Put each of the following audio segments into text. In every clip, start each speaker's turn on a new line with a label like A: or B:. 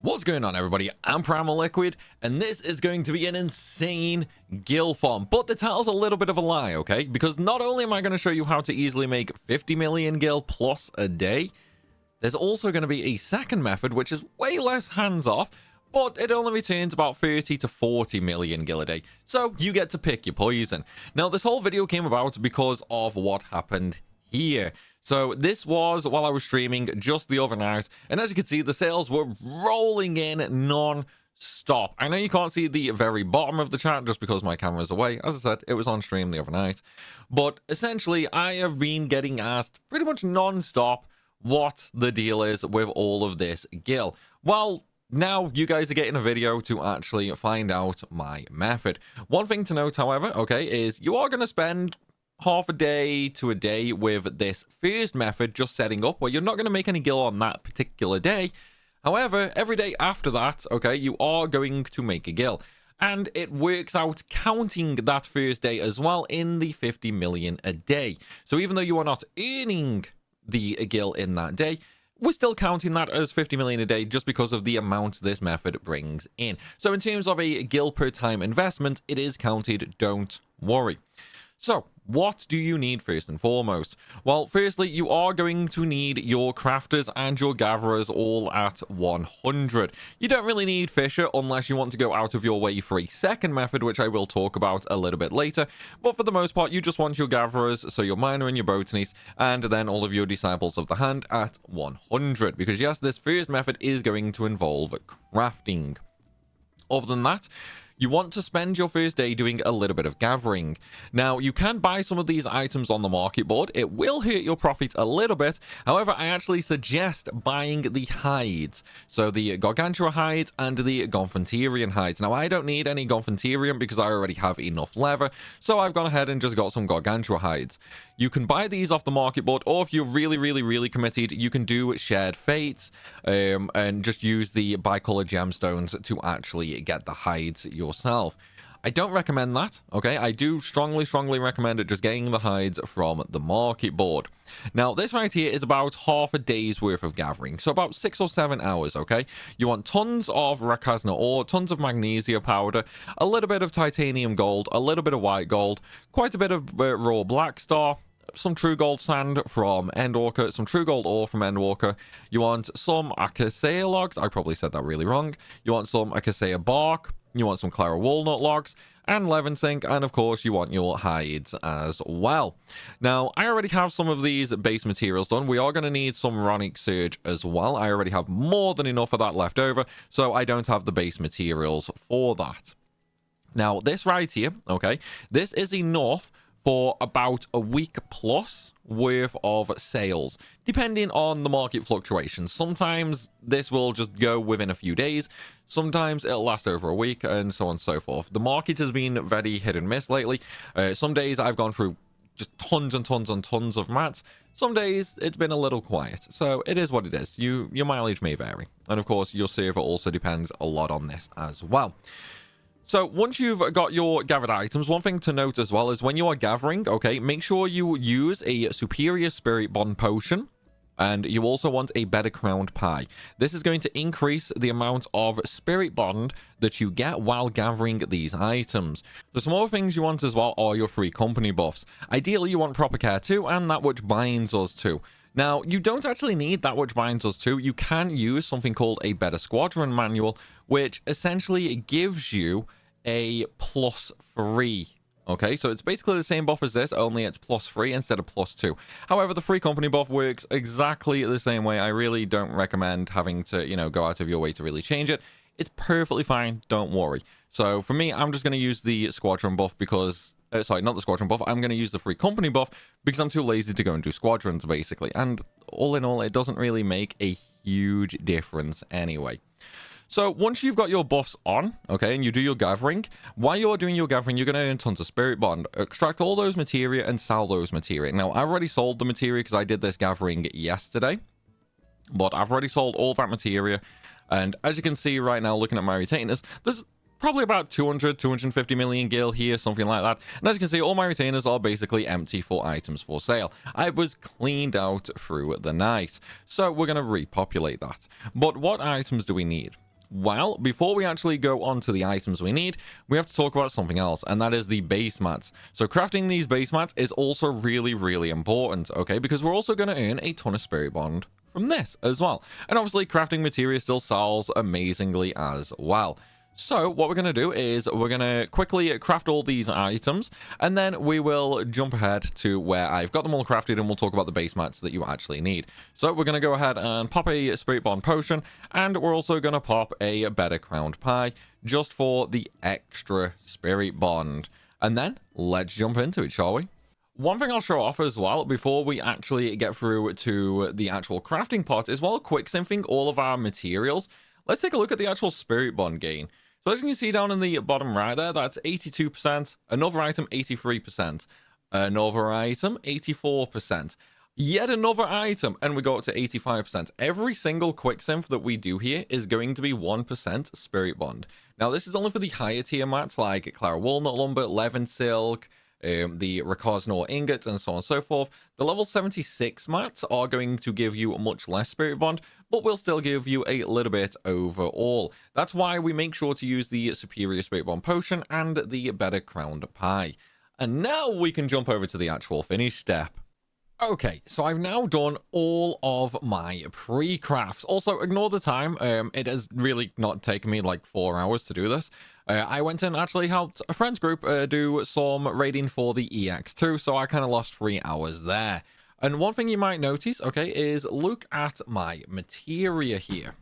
A: What's going on, everybody? I'm Primalliquid, and this is going to be an insane gil farm. But the title's a little bit of a lie, okay? Because not only am I going to show you how to easily make 50 million gil plus a day, there's also going to be a second method, which is way less hands-off, but it only returns about 30 to 40 million gil a day. So you get to pick your poison. Now, this whole video came about because of what happened here. So this was while I was streaming just the other night, and as you can see, the sales were rolling in non-stop. I know you can't see the very bottom of the chat just because my camera's away. As I said, it was on stream the other night, but essentially I have been getting asked pretty much non-stop what the deal is with all of this gil. Well, now you guys are getting a video to actually find out my method. One thing to note, however, okay, is you are going to spend half a day to a day with this first method just setting up, where you're not going to make any gil on that particular day. However, every day after that, okay, you are going to make a gil, and it works out counting that first day as well in the 50 million a day. So even though you are not earning the gil in that day, we're still counting that as 50 million a day just because of the amount this method brings in. So in terms of a gil per time investment, it is counted, don't worry. So what do you need first and foremost? Well, firstly, you are going to need your crafters and your gatherers all at 100. You don't really need Fisher unless you want to go out of your way for a second method, which I will talk about a little bit later. But for the most part, you just want your gatherers, so your miner and your botanist, and then all of your disciples of the hand at 100. Because yes, this first method is going to involve crafting. Other than that, you want to spend your first day doing a little bit of gathering. Now, you can buy some of these items on the market board. It will hurt your profit a little bit. However, I actually suggest buying the hides. So the Gargantua hides and the Gonfanterian hides. Now, I don't need any Gonfanterian because I already have enough leather. So I've gone ahead and just got some Gargantua hides. You can buy these off the market board, or if you're really committed, you can do shared fates and just use the bicolor gemstones to actually get the hides yourself. I don't recommend that, okay? I do strongly recommend it just getting the hides from the market board. Now, this right here is about half a day's worth of gathering, so about 6 or 7 hours, okay? You want tons of Rakasna ore, tons of magnesia powder, a little bit of titanium gold, a little bit of white gold, quite a bit of raw black star, some true gold sand from Endwalker, some true gold ore from Endwalker. You want some Acacia logs. I probably said that really wrong. You want some Acacia bark. You want some Clara walnut logs and Levensink, and of course you want your hides as well. Now, I already have some of these base materials done. We are going to need some Ronic Surge as well. I already have more than enough of that left over, so I don't have the base materials for that. Now, this right here, okay, this is enough for about a week plus worth of sales, depending on the market fluctuations. Sometimes this will just go within a few days, sometimes it'll last over a week, and so on and so forth. The market has been very hit and miss lately. Some days I've gone through just tons and tons of mats. Some days it's been a little quiet, so it is what it is. Your mileage may vary, and of course your server also depends a lot on this as well. So once you've got your gathered items, one thing to note as well is when you are gathering, okay, make sure you use a superior spirit bond potion, and you also want a better crowned pie. This is going to increase the amount of spirit bond that you get while gathering these items. The some other things you want as well are your free company buffs. Ideally, you want proper care too, and that which binds us too. Now, you don't actually need that which binds us to. You can use something called a better squadron manual, which essentially gives you a +3. Okay, so it's basically the same buff as this, only it's +3 instead of +2. However, the free company buff works exactly the same way. I really don't recommend having to, go out of your way to really change it. It's perfectly fine, don't worry. So for me, I'm just going to use the squadron buff because sorry, not the squadron buff. I'm going to use the free company buff because I'm too lazy to go and do squadrons, basically. And all in all, it doesn't really make a huge difference anyway. So once you've got your buffs on, okay, and you do your gathering, while you're doing your gathering, you're going to earn tons of spirit bond. Extract all those materia and sell those materia. Now, I've already sold the materia because I did this gathering yesterday, but I've already sold all that materia. And as you can see right now, looking at my retainers, there's probably about 250 million gil here, something like that. And as you can see, all my retainers are basically empty for items for sale. I was cleaned out through the night, so we're going to repopulate that. But what items do we need? Well, before we actually go on to the items we need, we have to talk about something else, and that is the base mats. So crafting these base mats is also really, really important, okay? Because we're also going to earn a ton of spirit bond from this as well. And obviously, crafting materia still sells amazingly as well. So what we're going to do is we're going to quickly craft all these items, and then we will jump ahead to where I've got them all crafted, and we'll talk about the base mats that you actually need. So we're going to go ahead and pop a spirit bond potion, and we're also going to pop a better crowned pie just for the extra spirit bond. And then let's jump into it, shall we? One thing I'll show off as well before we actually get through to the actual crafting part is while quick synthing all of our materials, let's take a look at the actual spirit bond gain. So as you can see down in the bottom right there, that's 82%, another item 83%, another item 84%, yet another item, and we go up to 85%. Every single quick synth that we do here is going to be 1% spirit bond. Now this is only for the higher tier mats like Clara Walnut Lumber, Levin Silk, the Rakosnor ingots, and so on and so forth. The level 76 mats are going to give you much less spirit bond, but will still give you a little bit overall. That's why we make sure to use the superior spirit bond potion and the better crowned pie. And now we can jump over to the actual finish step. Okay, so I've now done all of my pre-crafts. Also, ignore the time. It has really not taken me like 4 hours to do this. I went and actually helped a friend's group do some raiding for the EX2, so I kind of lost 3 hours there. And one thing you might notice, okay, is look at my materia here.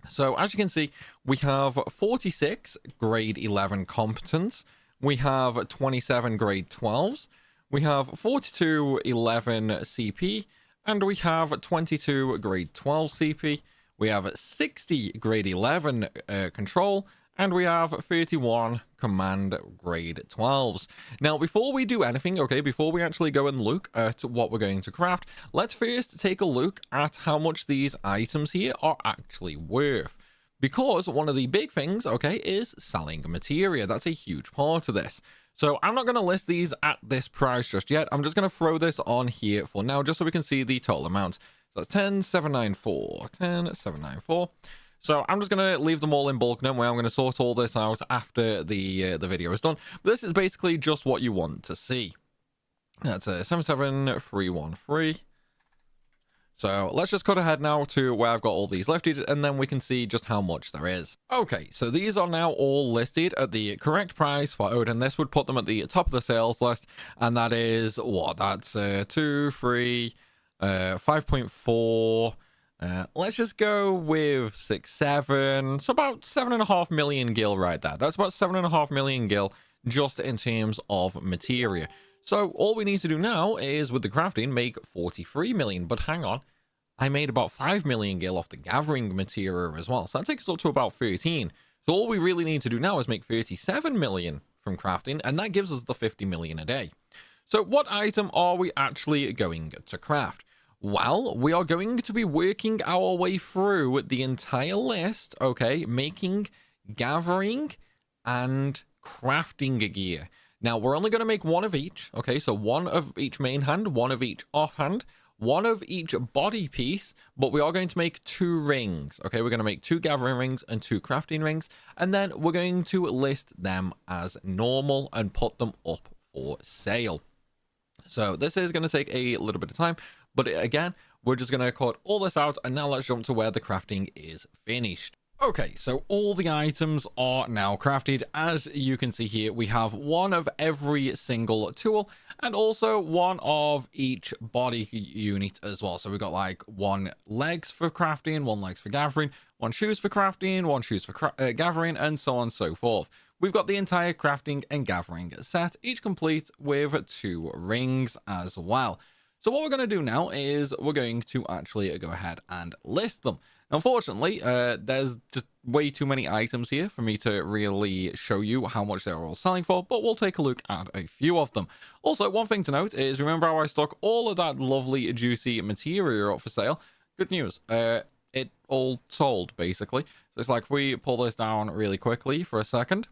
A: So as you can see, we have 46 grade 11 competence. We have 27 grade 12s. We have 42 11 CP, and we have 22 grade 12 CP. We have 60 grade 11 control, and we have 31 command grade 12s. Now, before we do anything, okay, before we actually go and look at what we're going to craft, let's first take a look at how much these items here are actually worth. Because one of the big things, okay, is selling materia. That's a huge part of this. So I'm not going to list these at this price just yet. I'm just going to throw this on here for now, just so we can see the total amount. So that's 10,794, 10,794. So I'm just going to leave them all in bulk now. I'm going to sort all this out after the video is done. But this is basically just what you want to see. That's a 77313. So let's just cut ahead now to where I've got all these listed, and then we can see just how much there is. Okay, so these are now all listed at the correct price for Odin. This would put them at the top of the sales list, and that is what? That's 2, 3, 5.4. Let's just go with 6, 7. So about 7.5 million gil right there. That's about 7.5 million gil just in terms of materia. So all we need to do now is, with the crafting, make 43 million. But hang on, I made about 5 million gil off the gathering materia as well. So that takes us up to about 13. So all we really need to do now is make 37 million from crafting, and that gives us the 50 million a day. So what item are we actually going to craft? Well, we are going to be working our way through the entire list, okay, making gathering and crafting gear. Now, we're only going to make one of each, okay? So one of each main hand, one of each offhand, one of each body piece, but we are going to make 2 rings, okay? We're going to make 2 gathering rings and 2 crafting rings, and then we're going to list them as normal and put them up for sale. So this is going to take a little bit of time, but again, we're just going to cut all this out, and now let's jump to where the crafting is finished. Okay, so all the items are now crafted. As you can see here, we have one of every single tool and also one of each body unit as well. So we've got like 1 legs for crafting, 1 legs for gathering, 1 shoes for crafting, 1 shoes for gathering, and so on and so forth. We've got the entire crafting and gathering set, each complete with 2 rings as well. So what we're going to do now is we're going to actually go ahead and list them. Unfortunately, there's just way too many items here for me to really show you how much they're all selling for, but we'll take a look at a few of them. Also, one thing to note is, remember how I stuck all of that lovely, juicy materia up for sale? Good news, it all sold, basically. So it's like, we pull this down really quickly for a second.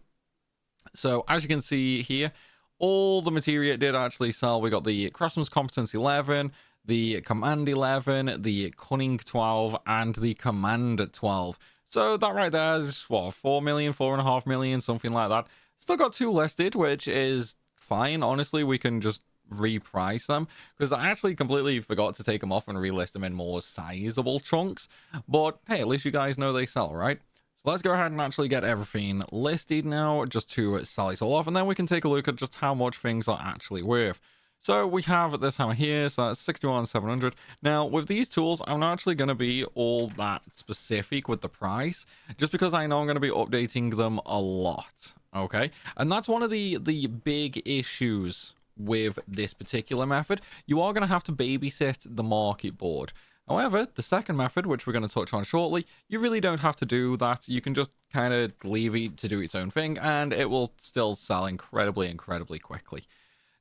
A: So as you can see here, all the materia did actually sell. We got the Craftsman's Competence 11, the Command 11, the Cunning 12, and the Command 12.
B: So that right there is what, 4 million, 4.5 million, something like that. Still got 2 listed, which is fine. Honestly, we can just reprice them because I actually completely forgot to take them off and relist them in more sizable chunks. But hey, at least you guys know they sell, right? So let's go ahead and actually get everything listed now just to sell it all off, and then we can take a look at just how much things are actually worth. So we have this hammer here, so that's 61,700. Now with these tools, I'm not actually going to be all that specific with the price, just because I know I'm going to be updating them a lot. Okay, and that's one of the big issues with this particular method. You are going to have to babysit the market board. However, the second method, which we're going to touch on shortly, you really don't have to do that. You can just kind of leave it to do its own thing, and it will still sell incredibly quickly.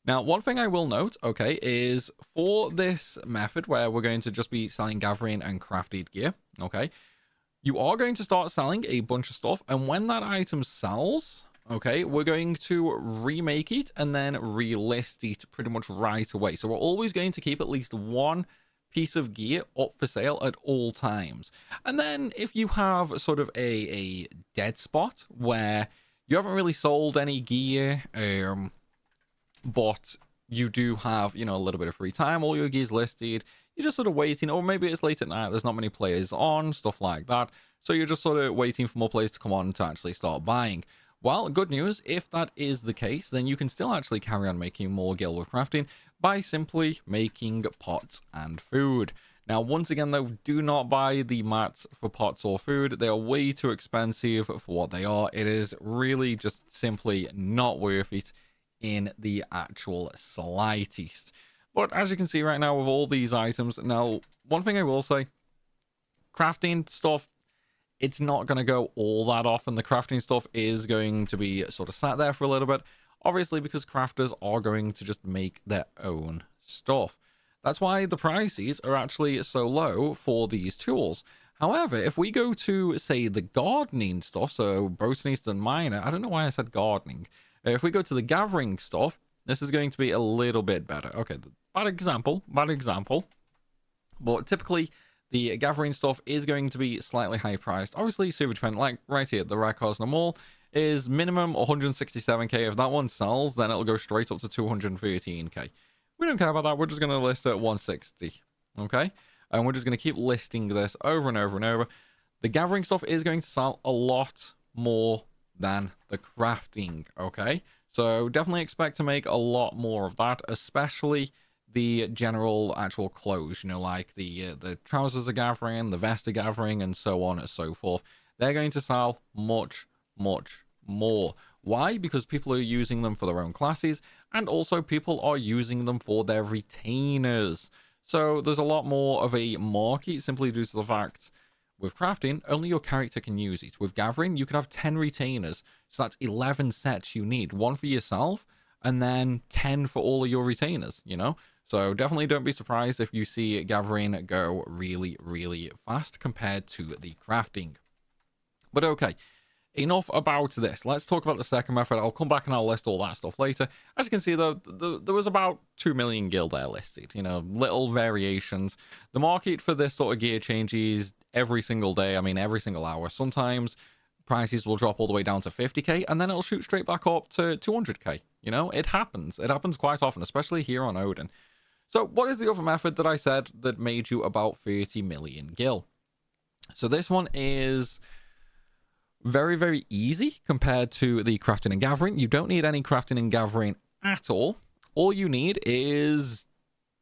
B: Now, one thing I will note, okay, is for this method where we're going to just be selling gathering and crafted gear, okay, you are going to start selling a bunch of stuff, and when that item sells, okay, we're going to remake it and then relist it pretty much right away. So we're always going to keep at least one piece of gear up for sale at all times. And then if you have sort of a dead spot where you haven't really sold any gear, but you do have, you know, a little bit of free time, all your gear's listed, you're just sort of waiting, or maybe it's late at night, there's not many players on, stuff like that, so you're just sort of waiting for more players to come on to actually start buying. Well, good news, if that is the case, then you can still actually carry on making more gil with crafting by simply making pots and food. Now, once again, though, do not buy the mats for pots or food. They are way too expensive for what they are. It is really just simply not worth it in the actual slightest. But as you can see right now with all these items, now, one thing I will say, crafting stuff, it's not going to go all that often. The crafting stuff is going to be sort of sat there for a little bit, obviously because crafters are going to just make their own stuff. That's why the prices are actually so low for these tools. However, if we go to, say, the gardening stuff, so botanist and miner, I don't know why I said gardening. If we go to the gathering stuff, this is going to be a little bit better. Okay, bad example. But typically, the gathering stuff is going to be slightly high priced. Obviously, super dependent. Like right here, the Rackhorse Mall is minimum 167k. If that one sells, then it'll go straight up to 213k. We don't care about that. We're just going to list it at 160. Okay? And we're just going to keep listing this over and over and over. The gathering stuff is going to sell a lot more than the crafting. Okay? So definitely expect to make a lot more of that, especially the general actual clothes, you know, like the trousers are gathering, the vest are gathering, and so on and so forth. They're going to sell much more. Why? Because people are using them for their own classes, and also people are using them for their retainers. So there's a lot more of a market simply due to the fact with crafting, only your character can use it. With gathering, you can have 10 retainers, so that's 11 sets you need. One for yourself, and then 10 for all of your retainers, you know? So definitely don't be surprised if you see gathering go really fast compared to the crafting. But okay, enough about this. Let's talk about the second method. I'll come back and I'll list all that stuff later. As you can see, though, there was about 2 million gil there listed. You know, little variations. The market for this sort of gear changes every single day. I mean, every single hour. Sometimes prices will drop all the way down to 50k, and then it'll shoot straight back up to 200k. You know, it happens. It happens quite often, especially here on Odin. So what is the other method that I said that made you about 30 million gil? So this one is very easy compared to the crafting and gathering. You don't need any crafting and gathering at all. All you need is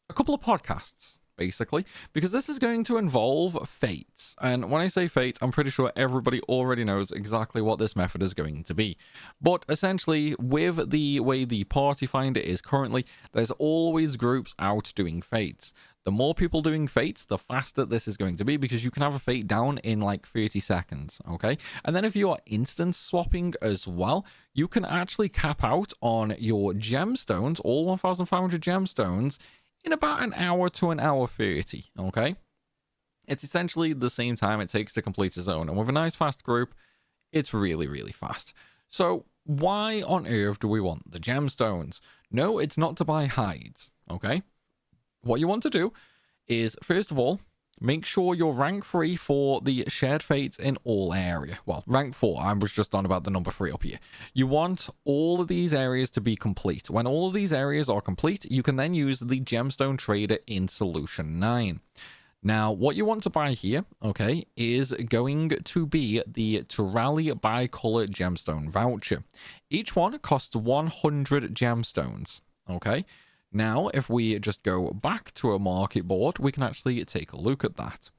B: a couple of podcasts, basically, because this is going to involve fates. And when I say fates, I'm pretty sure everybody already knows exactly what this method is going to be. But essentially, with the way the party finder is currently, there's always groups out doing fates. The more people doing fates, the faster this is going to be, because you can have a fate down in like 30 seconds, okay? And then if you are instance swapping as well, you can actually cap out on your gemstones, all 1,500 gemstones, in about an hour to an hour 30, okay? It's essentially the same time it takes to complete a zone, and with a nice fast group, it's really fast. So why on earth do we want the gemstones? No, it's not to buy hides, okay? What you want to do is, first of all, make sure you're rank 3 for the shared fates in all area. Well, rank 4. I was just on about the number 3 up here. You want all of these areas to be complete. When all of these areas are complete, you can then use the gemstone trader in solution 9. Now, what you want to buy here, okay, is going to be the Turali Bicolor Gemstone Voucher. Each one costs 100 gemstones, okay? Now, if we just go back to a market board, we can actually take a look at that.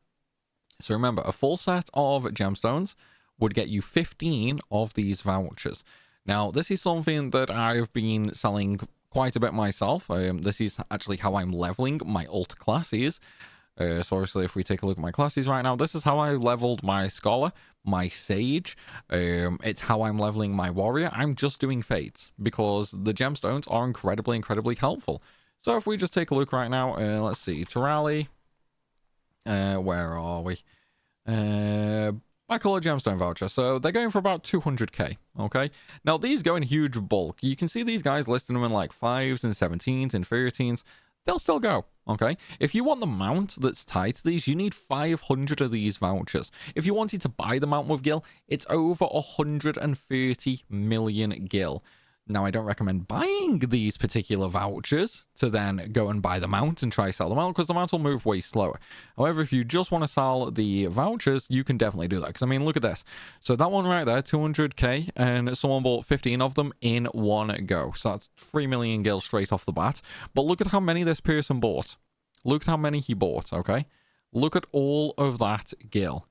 B: So remember, a full set of gemstones would get you 15 of these vouchers. Now, this is something that I've been selling quite a bit myself. This is actually how I'm leveling my alt classes. So obviously, if we take a look at my classes right now, this is how I leveled my Scholar, my Sage. It's how I'm leveling my Warrior. I'm just doing Fates because the gemstones are incredibly helpful. So if we just take a look right now, let's see, Turali, where are we? Bicolor Gemstone Voucher. So they're going for about 200k, okay? Now, these go in huge bulk. You can see these guys listing them in like 5s and 17s and 13s. They'll still go, okay? If you want the mount that's tied to these, you need 500 of these vouchers. If you wanted to buy the mount with gil, it's over 130 million gil. Now, I don't recommend buying these particular vouchers to then go and buy the mount and try sell them out because the mount will move way slower. However, if you just want to sell the vouchers, you can definitely do that. Because, I mean, look at this. So that one right there, 200k, and someone bought 15 of them in one go. So that's 3 million gil straight off the bat. But look at how many this person bought. Look at how many he bought, okay? Look at all of that gil.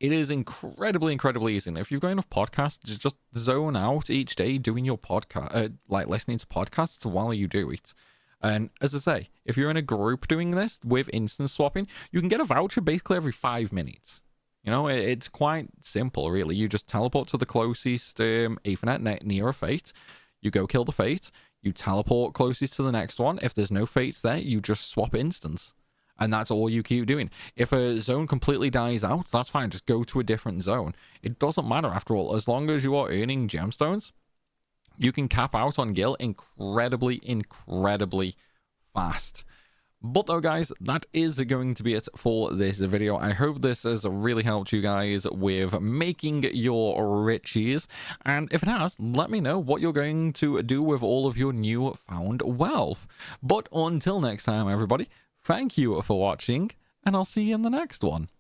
B: It is incredibly easy. And if you've got enough podcasts, just zone out each day doing your podcast, like listening to podcasts while you do it. And as I say, if you're in a group doing this with instant swapping, you can get a voucher basically every 5 minutes. You know, it's quite simple, really. You just teleport to the closest Aethernet near a fate. You go kill the fate. You teleport closest to the next one. If there's no fates there, you just swap instance. And that's all you keep doing. If a zone completely dies out, that's fine. Just go to a different zone. It doesn't matter after all. As long as you are earning gemstones, you can cap out on gil incredibly fast. But though, guys, that is going to be it for this video. I hope this has really helped you guys with making your riches. And if it has, let me know what you're going to do with all of your new found wealth. But until next time, everybody, thank you for watching, and I'll see you in the next one.